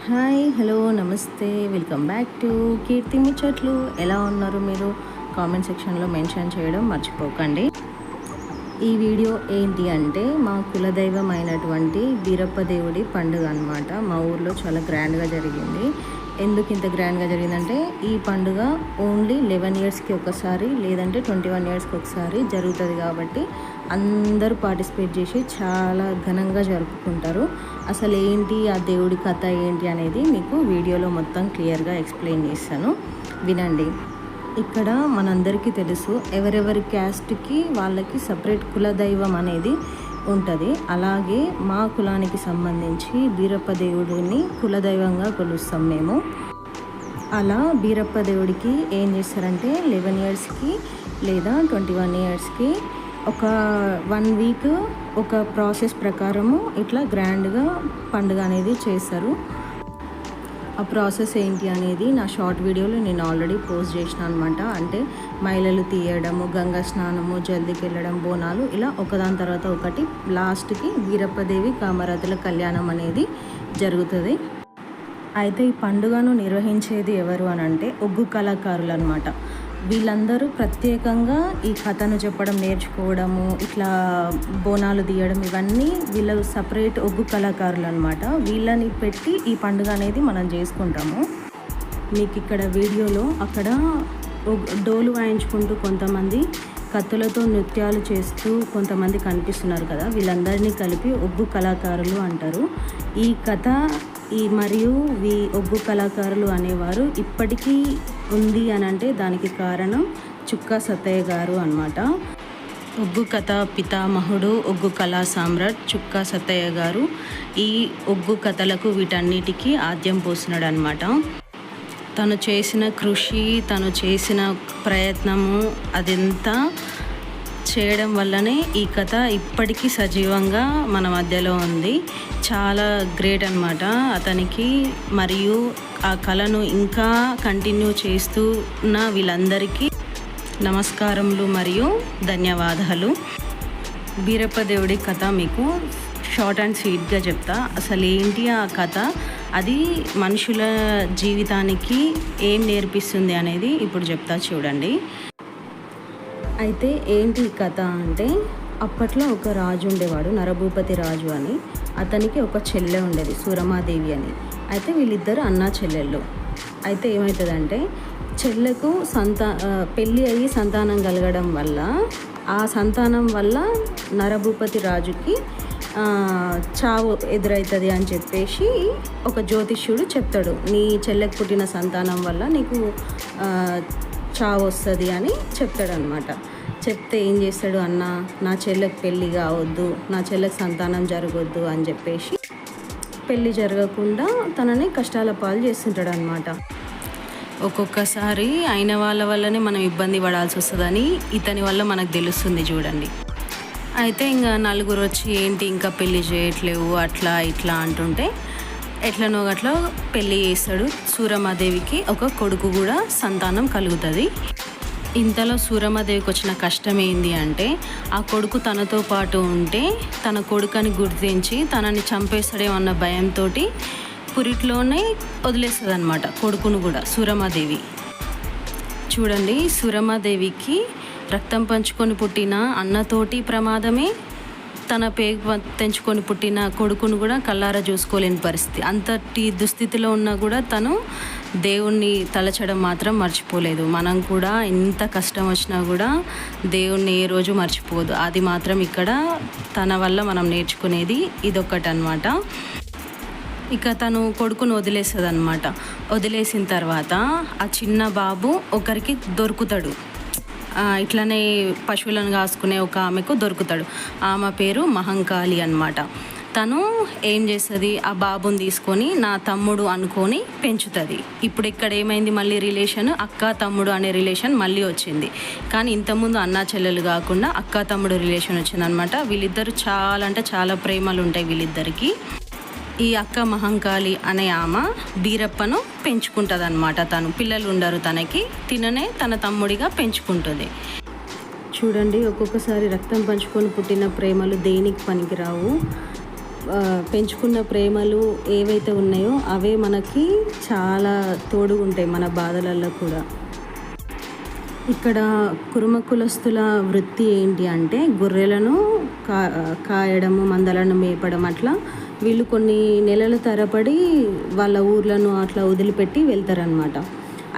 Hi hello నమస్తే welcome back to Keerthi ముచ్చట్లు. ఎలా ఉన్నారు మీరు? కామెంట్ సెక్షన్లో మెన్షన్ చేయడం మర్చిపోకండి. ఈ వీడియో ఏంటి అంటే మా కులదైవం అయినటువంటి బీరప్ప దేవుడి పండుగ అనమాట. మా ఊర్లో చాలా గ్రాండ్గా జరిగింది. ఎందుకు ఇంత గ్రాండ్గా జరిగిందంటే ఈ పండుగ ఓన్లీ 11 ఇయర్స్కి ఒకసారి లేదంటే 21 ఇయర్స్కి ఒకసారి జరుగుతుంది కాబట్టి అందరూ పార్టిసిపేట్ చేసి చాలా ఘనంగా జరుపుకుంటారు. అసలు ఏంటి ఆ దేవుడి కథ ఏంటి అనేది మీకు వీడియోలో మొత్తం క్లియర్గా ఎక్స్ప్లెయిన్ చేస్తాను, వినండి. ఇక్కడ మనందరికీ తెలుసు, ఎవరెవరి క్యాస్ట్కి వాళ్ళకి సపరేట్ కులదైవం అనేది ఉంటుంది. అలాగే మా కులానికి సంబంధించి బీరప్ప దేవుడిని కులదైవంగా కొలుస్తాం మేము. అలా బీరప్ప దేవుడికి ఏం చేస్తారంటే 11 ఇయర్స్కి లేదా 21 ఇయర్స్కి ఒక 1 వీక్ ఒక ప్రాసెస్ ప్రకారము ఇట్లా గ్రాండ్గా పండుగ అనేది చేస్తారు. ఆ ప్రాసెస్ ఏంటి అనేది నా షార్ట్ వీడియోలో నేను ఆల్రెడీ పోస్ట్ చేసిన అనమాట. అంటే మైలలు తీయడము, గంగా స్నానము, జల్దికి వెళ్ళడం, బోనాలు, ఇలా ఒకదాని తర్వాత ఒకటి లాస్ట్కి వీరప్పదేవి కామరాతుల కళ్యాణం అనేది జరుగుతుంది. అయితే ఈ పండుగను నిర్వహించేది ఎవరు అని అంటే ఒగ్గు కళాకారులు అనమాట. వీళ్ళందరూ ప్రత్యేకంగా ఈ కథను చెప్పడం నేర్చుకోవడము, ఇట్లా బోనాలు తీయడం, ఇవన్నీ వీళ్ళు సపరేట్ ఒగ్గు కళాకారులు అనమాట. వీళ్ళని పెట్టి ఈ పండుగ అనేది మనం చేసుకుంటాము. మీకు ఇక్కడ వీడియోలో అక్కడ డోలు వాయించుకుంటూ కొంతమంది కత్తులతో నృత్యాలు చేస్తూ కొంతమంది కనిపిస్తున్నారు కదా, వీళ్ళందరినీ కలిపి ఒగ్గు కళాకారులు అంటారు. ఈ కథ మరియు ఒగ్గు కళాకారులు అనేవారు ఇప్పటికీ ఉంది అని అంటే దానికి కారణం చుక్కా సత్తయ్య గారు అన్నమాట. ఒగ్గు కథ పితామహుడు, ఒగ్గు కళా సామ్రాట్ చుక్కా సత్తయ్య గారు ఈ ఒగ్గు కథలకు వీటన్నిటికీ ఆద్యం పోసినాడు అనమాట. తను చేసిన కృషి, తను చేసిన ప్రయత్నము అదంతా చేయడం వల్లనే ఈ కథ ఇప్పటికీ సజీవంగా మన మధ్యలో ఉంది. చాలా గ్రేట్ అనమాట అతనికి. మరియు ఆ కళను ఇంకా కంటిన్యూ చేస్తున్న వీళ్ళందరికీ నమస్కారములు మరియు ధన్యవాదాలు. బీరప్ప దేవుడి కథ మీకు షార్ట్ అండ్ స్వీట్గా చెప్తా. అసలు ఏంటి ఆ కథ, అది మనుషుల జీవితానికి ఏం నేర్పిస్తుంది అనేది ఇప్పుడు చెప్తా, చూడండి. అయితే ఏంటి ఈ కథ అంటే, అప్పట్లో ఒక రాజు ఉండేవాడు, నరభూపతి రాజు అని. అతనికి ఒక చెల్లె ఉండేది, సూరమాదేవి అని. అయితే వీళ్ళిద్దరు అన్నా చెల్లెళ్ళు. అయితే ఏమవుతుందంటే చెల్లెకు పెళ్ళి అయ్యి సంతానం కలగడం వల్ల ఆ సంతానం వల్ల నరభూపతి రాజుకి చావు ఎదురవుతుంది అని చెప్పేసి ఒక జ్యోతిష్యుడు చెప్తాడు. నీ చెల్లెకు పుట్టిన సంతానం వల్ల నీకు చావు వస్తుంది అని చెప్తాడనమాట. చెప్తే ఏం చేస్తాడు, అన్న నా చెల్లెకు పెళ్ళి కావద్దు, నా చెల్లెకు సంతానం జరగొద్దు అని చెప్పేసి పెళ్ళి జరగకుండా తనని కష్టాల పాలు చేస్తుంటాడు అనమాట. ఒక్కొక్కసారి అయిన వాళ్ళ వల్లనే మనం ఇబ్బంది పడాల్సి వస్తుందని ఇతని వల్ల మనకు తెలుస్తుంది, చూడండి. అయితే ఇంకా నలుగురు వచ్చి ఏంటి ఇంకా పెళ్ళి చేయట్లేవు అట్లా ఇట్లా అంటుంటే ఎట్లనో అట్లా పెళ్ళి చేస్తాడు. సూరమాదేవికి ఒక కొడుకు కూడా సంతానం కలుగుతుంది. ఇంతలో సూరమాదేవికి వచ్చిన కష్టం ఏంది అంటే, ఆ కొడుకు తనతో పాటు ఉంటే తన కొడుకుని గుర్తించి తనని చంపేస్తాడేమన్న భయంతో పురిట్లోనే వదిలేస్తుంది అనమాట కొడుకును కూడా సూరమాదేవి. చూడండి, సూరమాదేవికి రక్తం పంచుకొని పుట్టిన అన్నతోటి ప్రమాదమే, తన పేగు తెంచుకొని పుట్టిన కొడుకును కూడా కళ్ళారా చూసుకోలేని పరిస్థితి. అంతటి దుస్థితిలో ఉన్నా కూడా తను దేవుణ్ణి తలచడం మాత్రం మర్చిపోలేదు. మనం కూడా ఎంత కష్టం వచ్చినా కూడా దేవుణ్ణి ఏ రోజు మర్చిపోదు. అది మాత్రం ఇక్కడ తన వల్ల మనం నేర్చుకునేది ఇదొక్కటి అనమాట. ఇక తను కొడుకును వదిలేస్తుంది అనమాట. వదిలేసిన తర్వాత ఆ చిన్న బాబు ఒకరికి దొరుకుతాడు. ఇట్లనే పశువులను కాసుకునే ఒక ఆమెకు దొరుకుతాడు. ఆమె పేరు మహంకాళి అనమాట. తను ఏం చేస్తుంది, ఆ బాబుని తీసుకొని నా తమ్ముడు అనుకొని పెంచుతుంది. ఇప్పుడు ఇక్కడ ఏమైంది, మళ్ళీ రిలేషన్ అక్క తమ్ముడు అనే రిలేషన్ మళ్ళీ వచ్చింది. కానీ ఇంతకుముందు అన్నా చెల్లెలు కాకుండా అక్క తమ్ముడు రిలేషన్ వచ్చిందనమాట. వీళ్ళిద్దరు చాలా అంటే చాలా ప్రేమలు ఉంటాయి వీళ్ళిద్దరికి. ఈ అక్క మహంకాళి అనే ఆమె బీరప్పను పెంచుకుంటుంది అనమాట. తను పిల్లలు ఉండరు తనకి, తిననే తన తమ్ముడిగా పెంచుకుంటుంది. చూడండి, ఒక్కొక్కసారి రక్తం పంచుకొని పుట్టిన ప్రేమలు దేనికి పనికిరావు. పెంచుకున్న ప్రేమలు ఏవైతే ఉన్నాయో అవే మనకి చాలా తోడుగుంటాయి మన బాధలలో కూడా. ఇక్కడ కురుమ కులస్తుల వృత్తి ఏంటి అంటే గొర్రెలను కాయడము, మందలను మేపడం. అట్లా వీళ్ళు కొన్ని నెలల తరబడి వాళ్ళ ఊర్లను అట్లా వదిలిపెట్టి వెళ్తారనమాట.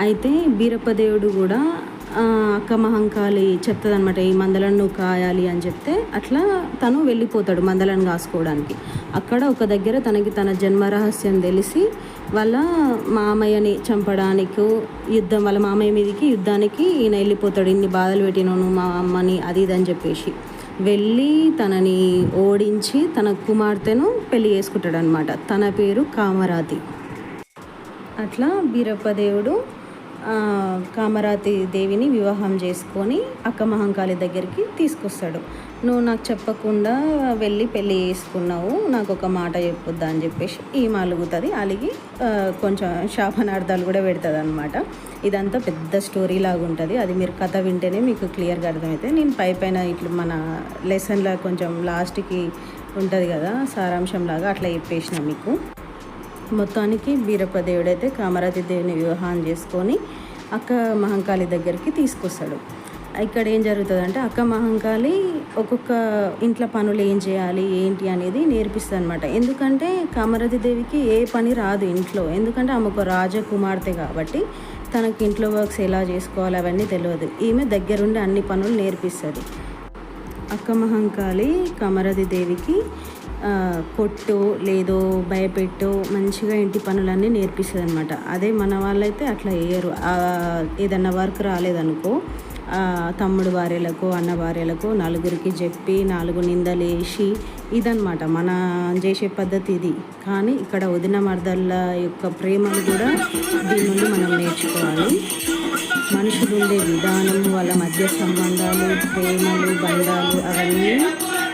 అయితే బీరప్పదేవుడు కూడా అక్క మహంకాళి చెప్తుందనమాట, ఈ మందలను నువ్వు కాయాలి అని చెప్తే అట్లా తను వెళ్ళిపోతాడు మందలను కాసుకోవడానికి. అక్కడ ఒక దగ్గర తనకి తన జన్మరహస్యం తెలిసి వాళ్ళ మామయ్యని చంపడానికి వాళ్ళ మామయ్య మీదకి యుద్ధానికి ఈయన వెళ్ళిపోతాడు. ఇన్ని బాధలు పెట్టినాను మా అమ్మని అది ఇది అని చెప్పేసి వెళ్ళి తనని ఓడించి తన కుమార్తెను పెళ్లి చేసుకుంటాడు అనమాట. తన పేరు కామరాతి. అట్లా బీరప్పదేవుడు కామరాతి దేవిని వివాహం చేసుకొని అక్క మహంకాళి దగ్గరికి తీసుకొస్తాడు. నువ్వు నాకు చెప్పకుండా వెళ్ళి పెళ్ళి చేసుకున్నావు, నాకు ఒక మాట చెప్పొద్దా అని చెప్పేసి ఈమె అలుగుతుంది. అలిగి కొంచెం శాపనార్థాలు కూడా పెడుతుంది అనమాట. ఇదంతా పెద్ద స్టోరీ లాగా ఉంటుంది. అది మీరు కథ వింటేనే మీకు క్లియర్గా అర్థమవుతుంది. నేను పైన ఇట్లా మన లెసన్లో కొంచెం లాస్ట్కి ఉంటుంది కదా సారాంశం లాగా అట్లా చెప్పేసిన మీకు. మొత్తానికి బీరప్పదేవుడు అయితే కామరాతి దేవిని వివాహం చేసుకొని అక్క మహంకాళి దగ్గరికి తీసుకొస్తాడు. ఇక్కడ ఏం జరుగుతుందంటే అక్క మహంకాళి ఒక్కొక్క ఇంట్లో పనులు ఏం చేయాలి ఏంటి అనేది నేర్పిస్తుంది అనమాట. ఎందుకంటే కామరాతి దేవికి ఏ పని రాదు ఇంట్లో, ఎందుకంటే ఆమె ఒక రాజకుమార్తె కాబట్టి తనకి ఇంట్లో వర్క్స్ ఎలా చేసుకోవాలి అవన్నీ తెలియదు. ఈమె దగ్గరుండి అన్ని పనులు నేర్పిస్తుంది. అక్క మహంకాళి కామరాతి దేవికి కొట్టు లేదో భయపెట్టో మంచిగా ఇంటి పనులన్నీ నేర్పిస్తుంది అనమాట. అదే మన వాళ్ళైతే అట్లా వేయరు. ఏదన్నా వర్క్ రాలేదనుకో తమ్ముడు భార్యలకు అన్న భార్యలకు నలుగురికి చెప్పి 4 నిందలు వేసి ఇదనమాట మన చేసే పద్ధతి ఇది. కానీ ఇక్కడ వదిన మర్దళ్ళ యొక్క ప్రేమలు కూడా దీని నుండి మనం నేర్చుకోవాలి. మనుషులు ఉండే విధానం, వాళ్ళ మధ్య సంబంధాలు, ప్రేమలు, బంధాలు అవన్నీ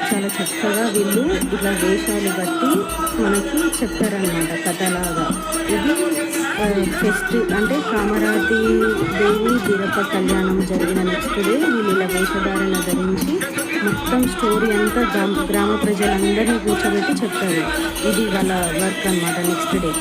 చాలా చక్కగా వీళ్ళు ఇట్లా వేషాలు బట్టి మనకి చెప్తారనమాట కథలాగా. ఇది అంటే కామరాతి దేవి బీరప్ప కళ్యాణం జరిగిన నెక్స్ట్ డే వీళ్ళు ఇలా వేషధారణ ధరించి మొత్తం స్టోరీ అంతా గ్రామ ప్రజలందరినీ కూర్చోబెట్టి చెప్తారు. ఇది వాళ్ళ వర్క్ అనమాట నెక్స్ట్ డే.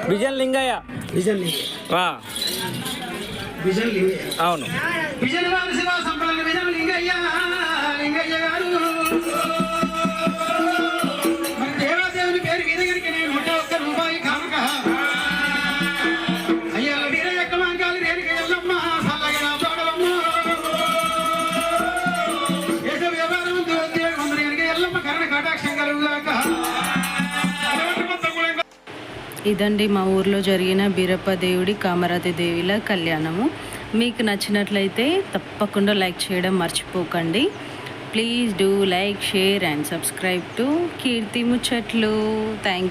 విజన్ లింగయ్య అవును. దేవాదేవుని పేరు వీరగిరికి నేను 1 రూపాయి కానుక అయ్యా వీర యొక్క మంగాలి రేణుక ఎల్లమ్మ సల్లగా తోడలమ్మ ఏదో వ్యవహారం ఎల్లమ్మ కరణ కటాక్షం కలుగుగాక. ఇదండి మా ఊర్లో జరిగిన బీరప్ప దేవుడి కామరాతి దేవిల కళ్యాణము. మీకు నచ్చినట్లయితే తప్పకుండా లైక్ చేయడం మర్చిపోకండి. Please do like, share and subscribe to Keerthi Muchatlu. Thank